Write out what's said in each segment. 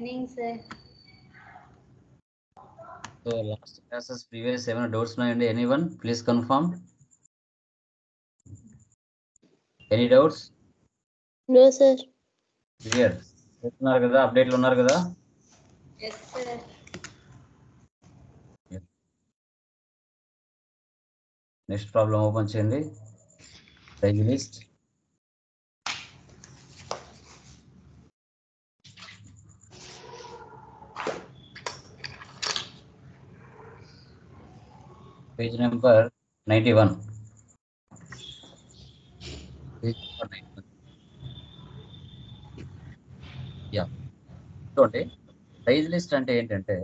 Evening, sir. So last classes previous 7 doubts ఉన్నాయండి anyone please confirm any doubts No, sir. clear చేస్తున్నారు కదా update లో ఉన్నారు కదా Yes, sir. Next problem open చేయండి price list page number 91 page number 91 yeah చూడండి price list అంటే ఏంటంటే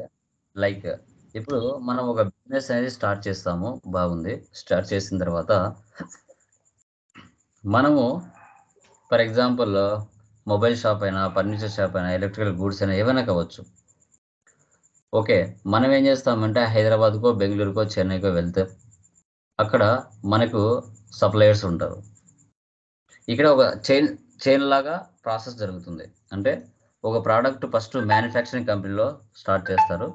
లైక్ ఇప్పుడు మనం ఒక బిజినెస్ అనేది స్టార్ట్ చేస్తాము బాగుంది స్టార్ట్ చేసిన తర్వాత మనము ఫర్ ఎగ్జాంపుల్ మొబైల్ షాప్ అయినా ఫర్నిచర్ షాప్ అయినా ఎలక్ట్రికల్ గూడ్స్ అయినా ఏమైనా కావచ్చు ఓకే మనం ఏం చేస్తామంటే హైదరాబాద్కో బెంగళూరుకో చెన్నైకో వెళ్తే అక్కడ మనకు సప్లయర్స్ ఉంటారు ఇక్కడ ఒక చైన్ లాగా ప్రాసెస్ జరుగుతుంది అంటే ఒక ప్రోడక్ట్ ఫస్ట్ మ్యానుఫ్యాక్చరింగ్ కంపెనీలో స్టార్ట్ చేస్తారు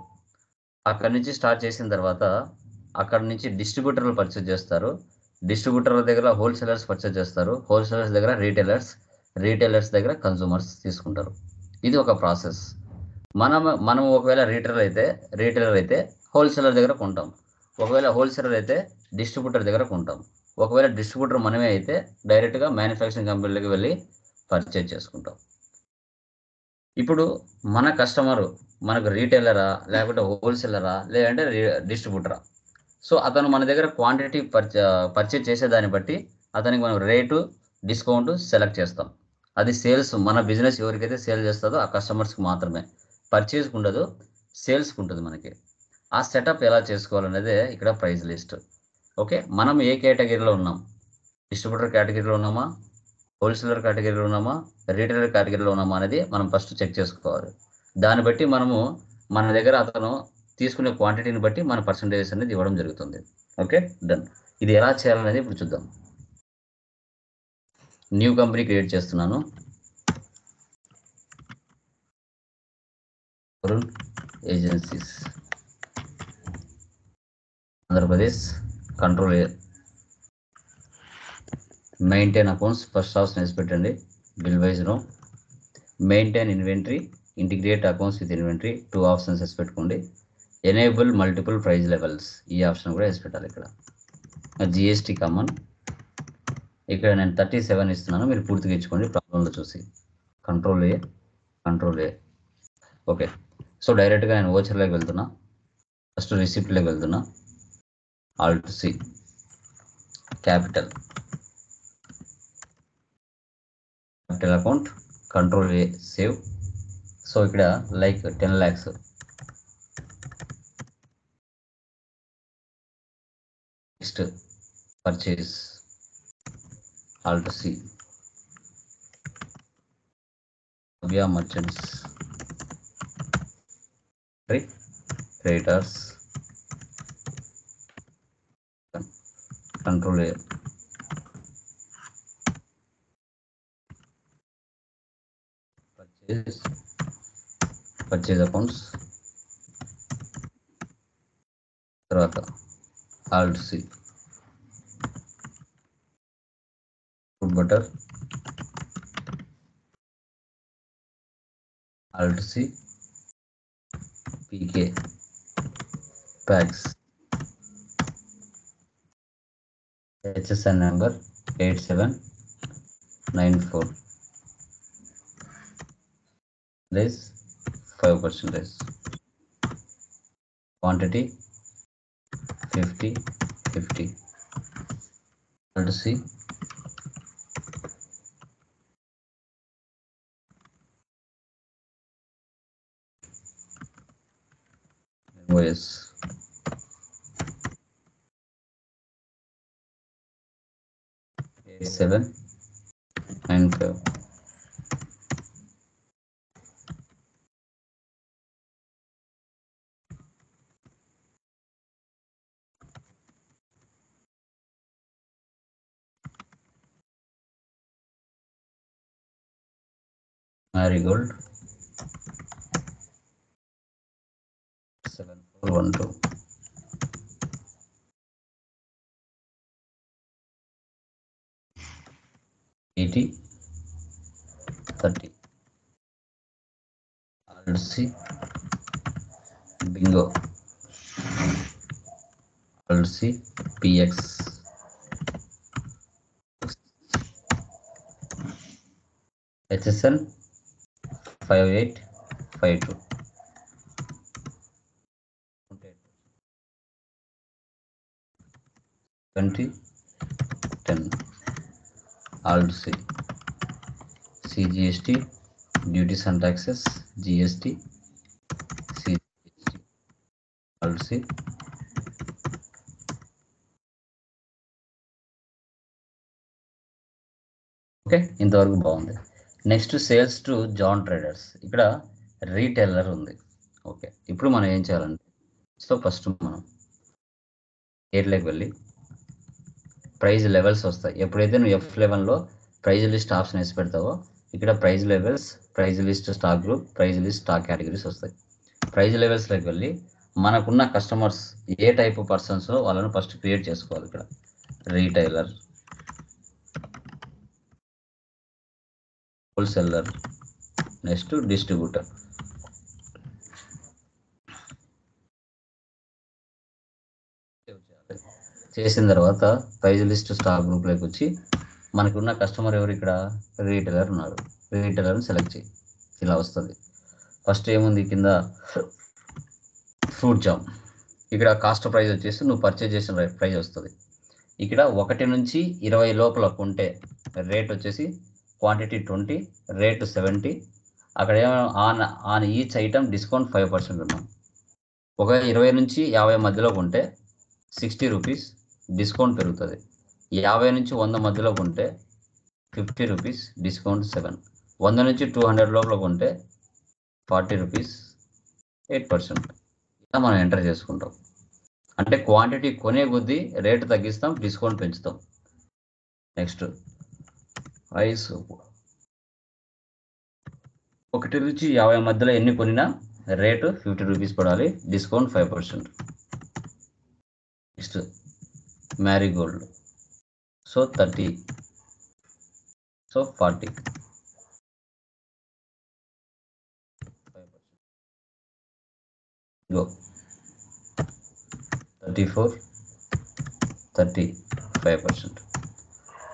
అక్కడ నుంచి స్టార్ట్ చేసిన తర్వాత అక్కడ నుంచి డిస్ట్రిబ్యూటర్లు పర్చేజ్ చేస్తారు డిస్ట్రిబ్యూటర్ల దగ్గర హోల్సేలర్స్ పర్చేజ్ చేస్తారు హోల్సేలర్స్ దగ్గర రీటైలర్స్ దగ్గర కన్సూమర్స్ తీసుకుంటారు ఇది ఒక ప్రాసెస్ మనం ఒకవేళ రీటైలర్ అయితే హోల్సేలర్ దగ్గర కొంటాం ఒకవేళ హోల్సేలర్ అయితే డిస్ట్రిబ్యూటర్ దగ్గర కొంటాం ఒకవేళ డిస్ట్రిబ్యూటర్ మనమే అయితే డైరెక్ట్గా మ్యానుఫ్యాక్చరింగ్ కంపెనీలకు వెళ్ళి పర్చేజ్ చేసుకుంటాం ఇప్పుడు మన కస్టమరు మనకు రీటైలరా లేకపోతే హోల్సేలరా లేదంటే డిస్ట్రిబ్యూటరా సో అతను మన దగ్గర క్వాంటిటీ పర్చేజ్ చేసేదాన్ని బట్టి అతనికి మనం రేటు డిస్కౌంట్ సెలెక్ట్ చేస్తాం అది సేల్స్ మన బిజినెస్ ఎవరికైతే సేల్ చేస్తుందో ఆ కస్టమర్స్కి మాత్రమే పర్చేజ్కి ఉండదు సేల్స్కి ఉంటుంది మనకి ఆ సెటప్ ఎలా చేసుకోవాలనేదే ఇక్కడ ప్రైస్ లిస్ట్ ఓకే మనం ఏ కేటగిరీలో ఉన్నాం డిస్ట్రిబ్యూటర్ కేటగిరీలో ఉన్నామా హోల్సేలర్ కేటగిరీలో ఉన్నామా రీటైలర్ కేటగిరీలో ఉన్నామా అనేది మనం ఫస్ట్ చెక్ చేసుకోవాలి దాన్ని బట్టి మనము మన దగ్గర అతను తీసుకునే క్వాంటిటీని బట్టి మన పర్సంటేజెస్ అనేది ఇవ్వడం జరుగుతుంది ఓకే డన్ ఇది ఎలా చేయాలనేది ఇప్పుడు చూద్దాం న్యూ కంపెనీ క్రియేట్ చేస్తున్నాను Varun agencies Andhra Pradesh control maintain accounts first option వేసి పెట్టండి bill wise no maintain inventory integrate accounts with inventory 2 options వేసి పెట్టుకోండి ఎనేబుల్ మల్టిపుల్ ప్రైస్ లెవెల్స్ ఈ ఆప్షన్ కూడా వేసి పెట్టాలి ఇక్కడ జిఎస్టీ కామన్ ఇక్కడ నేను 37 ఇస్తున్నాను మీరు పూర్తిగా ఇచ్చుకోండి ప్రాబ్లంలో చూసి కంట్రోల్ ఏ ఓకే సో డైరెక్ట్గా నేను ఓచర్లోకి వెళ్తున్నా ఫస్ట్ రిసిప్ట్లోకి వెళ్తున్నా alt C capital account control A save so ఇక్కడ like 10 lakhs next purchase alt C Avya merchants creditors control A purchase accounts తర్వాత alt C food butter alt C PK packs HSN number 8794 raise 5% raise quantity 50 alt C OS 8795 marigold 7412 80 30 Alt-C bingo Alt-C PX HSN 5852 20 10 Alt-C CGST duties and taxes GST CGST Alt-C okay, ఇంతవరకు బాగుంది. Next sales to John traders. ఇక్కడ retailer ఉంది. Okay, ఇప్పుడు మనం ఏం చేయాలంటే, so first మనం ఎయిర్లోకి వెళ్ళి ప్రైజ్ లెవెల్స్ వస్తాయి. ఎప్పుడైతే నువ్వు F11లో ప్రైజ్ లిస్ట్ ఆప్షన్ వేసి పెడతావో ఇక్కడ price levels, price list stock group, price list stock categories వస్తాయి. ప్రైజ్ లెవెల్స్లోకి వెళ్ళి మనకున్న కస్టమర్స్ ఏ టైప్ పర్సన్స్ వాళ్ళని ఫస్ట్ క్రియేట్ చేసుకోవాలి. ఇక్కడ రీటైలర్, హోల్సేలర్, నెక్స్ట్ డిస్ట్రిబ్యూటర్. చేసిన తర్వాత ప్రైజ్ లిస్ట్ స్టాక్ గ్రూప్లోకి వచ్చి మనకున్న కస్టమర్ ఎవరు, ఇక్కడ రీటైలర్ ఉన్నారు. రీటైలర్ని సెలెక్ట్ చేయి, ఇలా వస్తుంది. ఫస్ట్ ఏముంది కింద ఫ్రూట్ జామ్. ఇక్కడ కాస్ట్ ప్రైస్ వచ్చేసి నువ్వు పర్చేజ్ చేసిన ప్రైస్ వస్తుంది. ఇక్కడ 1 నుంచి 20 లోపల ఉంటే రేట్ వచ్చేసి క్వాంటిటీ 20, రేట్ 70. అక్కడ ఏమో ఆన్ ఈచ్ ఐటమ్ డిస్కౌంట్ 5% ఉన్నాం. ఒక 20 నుంచి 50 మధ్యలో ఉంటే 60 రూపీస్ డిస్కౌంట్ పెరుగుతుంది. 50 నుంచి 100 మధ్యలో ఉంటే 50 రూపీస్ డిస్కౌంట్ 7. 100 నుంచి 200 లోపల ఉంటే 40 రూపీస్ 8%. ఇలా మనం ఎంటర్ చేసుకుంటాం. అంటే క్వాంటిటీ కొనే కొద్దీ రేటు తగ్గిస్తాం, డిస్కౌంట్ పెంచుతాం. నెక్స్ట్ ఐస్ 1 నుంచి 50 మధ్యలో ఎన్ని కొనినా రేటు 50 రూపీస్ పడాలి, discount 5%. Next Marie Gold, so 30, so 40. Go 34, 30, 5%.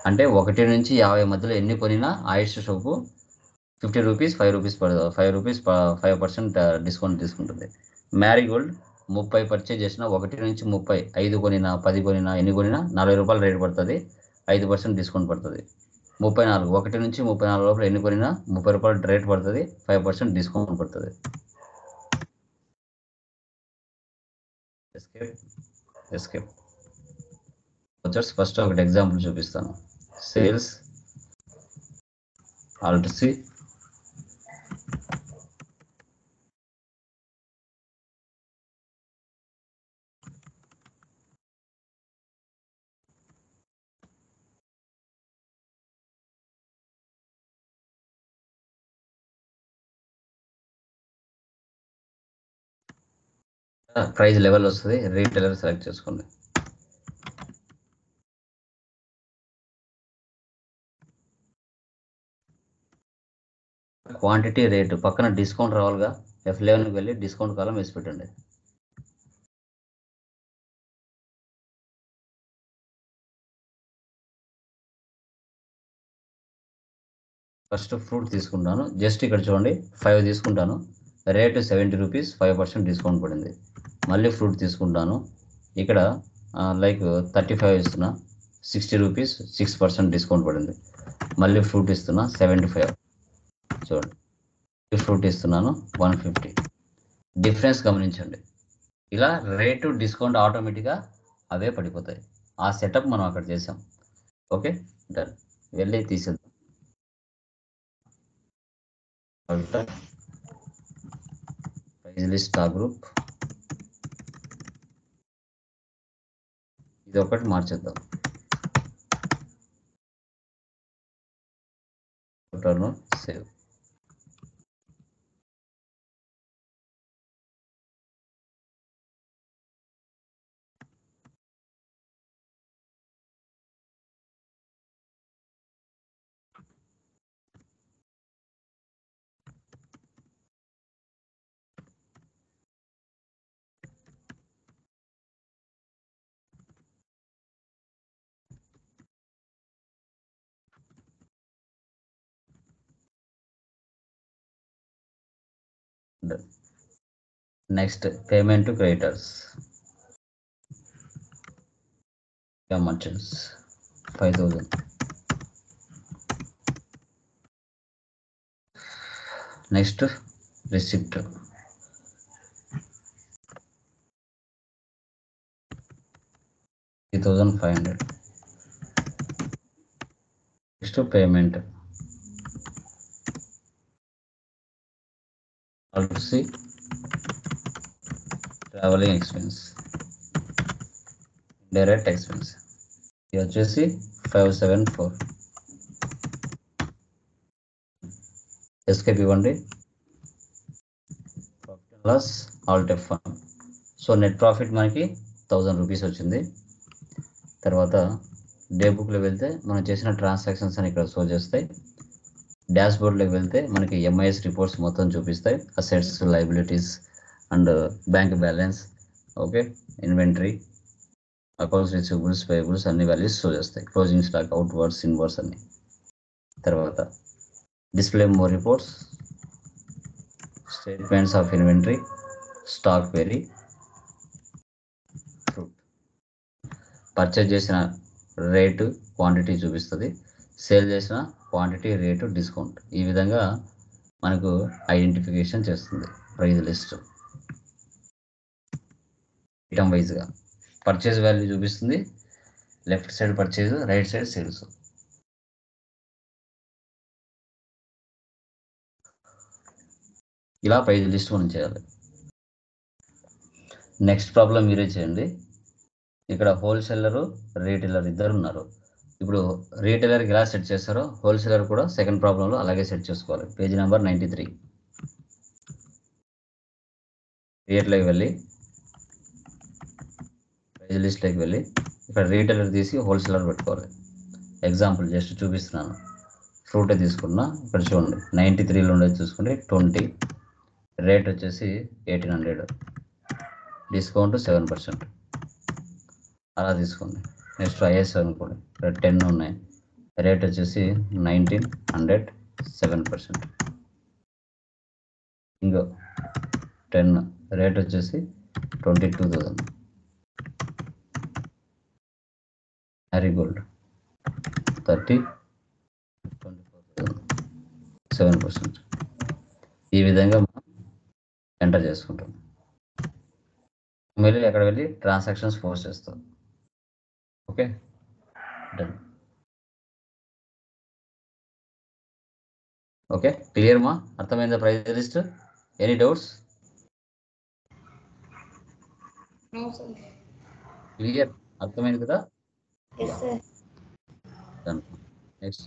అంటే 1 నుంచి 50 మధ్యలో ఎన్ని కొనినా ఆయుష్ షోపు 50 రూపీస్ 5 రూపీస్ పడదు, 5 రూపీస్ 5% డిస్కౌంట్ తీసుకుంటుంది. మ్యారీగోల్డ్ 30 పర్చేజ్ చేసిన 1 నుంచి 30, 5 కొనినా 10 కొనినా ఎన్ని కొనినా 40 రూపాయలు రేట్ పడుతుంది, 5% డిస్కౌంట్ పడుతుంది. 34, 1 నుంచి 34 లోపల ఎన్ని కొనినా 30 రూపాయలు రేట్ పడుతుంది, 5% డిస్కౌంట్ పడుతుంది. Escape vouchers. ఫస్ట్ ఒకటి ఎగ్జాంపుల్ చూపిస్తాను. సేల్స్ Alt-C ప్రైజ్ లెవెల్ వస్తుంది, రీటైలర్ సెలెక్ట్ చేసుకోండి. క్వాంటిటీ రేటు పక్కన డిస్కౌంట్ రావాలిగా, F11కి వెళ్ళి డిస్కౌంట్ కాలం వేసి పెట్టండి. ఫస్ట్ ఫ్రూట్ తీసుకుంటాను, జస్ట్ ఇక్కడ చూడండి 5 తీసుకుంటాను, రేటు 70 రూపీస్, 5% డిస్కౌంట్ పడింది. మళ్ళీ ఫ్రూట్ తీసుకుంటాను, ఇక్కడ లైక్ 35 ఇస్తున్నా, 60 రూపీస్, 6% డిస్కౌంట్ పడింది. మళ్ళీ ఫ్రూట్ ఇస్తున్నా 75, చూడండి. ఫ్రూట్ ఇస్తున్నాను 150. డిఫరెన్స్ గమనించండి. ఇలా రేటు డిస్కౌంట్ ఆటోమేటిక్గా అవే పడిపోతాయి. ఆ సెటప్ మనం అక్కడ చేసాం. Okay, done. వెళ్ళి తీసేద్దాం. ప్రైజ్ లిస్ట్ స్టాక్ గ్రూప్ ఇది ఒకటి మార్చేద్దాం. Save. Next payment to creditors merchants 5,000. Next receipt 3,500. Next payment alt C travelling expense, direct expense. ఇది వచ్చేసి 574. ఎస్కేప్ ఇవ్వండి. ప్రాఫిట్ అండ్ లాస్ ఆల్ టెఫ్ ఫండ్. సో నెట్ ప్రాఫిట్ మనకి 1,000 రూపీస్ వచ్చింది. తర్వాత డే బుక్లో వెళ్తే మనం చేసిన ట్రాన్సాక్షన్స్ అని ఇక్కడ షో చేస్తాయి. డాష్ బోర్డ్లోకి వెళ్తే మనకి ఎంఐఎస్ రిపోర్ట్స్ మొత్తం చూపిస్తాయి. Assets, liabilities and bank balance, okay, inventory, accounts receivables, payables అన్ని వాల్యూస్ షో చేస్తాయి. క్లోజింగ్ స్టాక్, అవుట్వర్డ్స్, ఇన్వర్డ్స్ అన్ని. తర్వాత display more reports, statements of inventory, stock query, fruit. Purchase చేసిన రేటు, క్వాంటిటీ చూపిస్తుంది. సేల్ చేసిన quantity, rate, discount. ఈ విధంగా మనకు ఐడెంటిఫికేషన్ చేస్తుంది ప్రైజ్ లిస్ట్. ఐటమ్ వైజ్గా పర్చేజ్ వాల్యూ చూపిస్తుంది. Left side purchase, right side sales. ఇలా ప్రైజ్ లిస్ట్ మనం చేయాలి. నెక్స్ట్ ప్రాబ్లం మీరే చేయండి. ఇక్కడ హోల్సేలరు, రీటైలర్ ఇద్దరు ఉన్నారు. ఇప్పుడు రీటైలర్కి ఎలా సెట్ చేస్తారో హోల్సేలర్ కూడా సెకండ్ ప్రాబ్లంలో అలాగే సెట్ చేసుకోవాలి. Page number 93. క్రియేట్లోకి వెళ్ళి ప్రైజ్ లిస్ట్లోకి వెళ్ళి ఇక్కడ రీటైలర్ తీసి హోల్సేలర్ పెట్టుకోవాలి. ఎగ్జాంపుల్ జస్ట్ చూపిస్తున్నాను. ఫ్రూటే తీసుకున్నా. ఇక్కడ చూడండి 93లో ఉండేది చూసుకుంటే 20, రేట్ వచ్చేసి 1800, డిస్కౌంట్ 7%. అలా తీసుకోండి. నెక్స్ట్ ఐఎస్ అనుకోండి, ఇక్కడ 10 ఉన్నాయి, రేట్ వచ్చేసి 1900, 7%. ఇంకో 10, రేట్ వచ్చేసి 22,000. మ్యారీగోల్డ్ 30, 24,000, 7%. ఈ విధంగా మనం ఎంటర్ చేసుకుంటాం. మళ్ళీ అక్కడ వెళ్ళి ట్రాన్సాక్షన్స్ ఫోర్స్ చేస్తాం. Okay, done. ఓకే, క్లియర్ మా? అర్థమైందా price list? Any doubts? No, sir. Clear, అర్థమైంది కదా? Yes, sir. డన్. నెక్స్ట్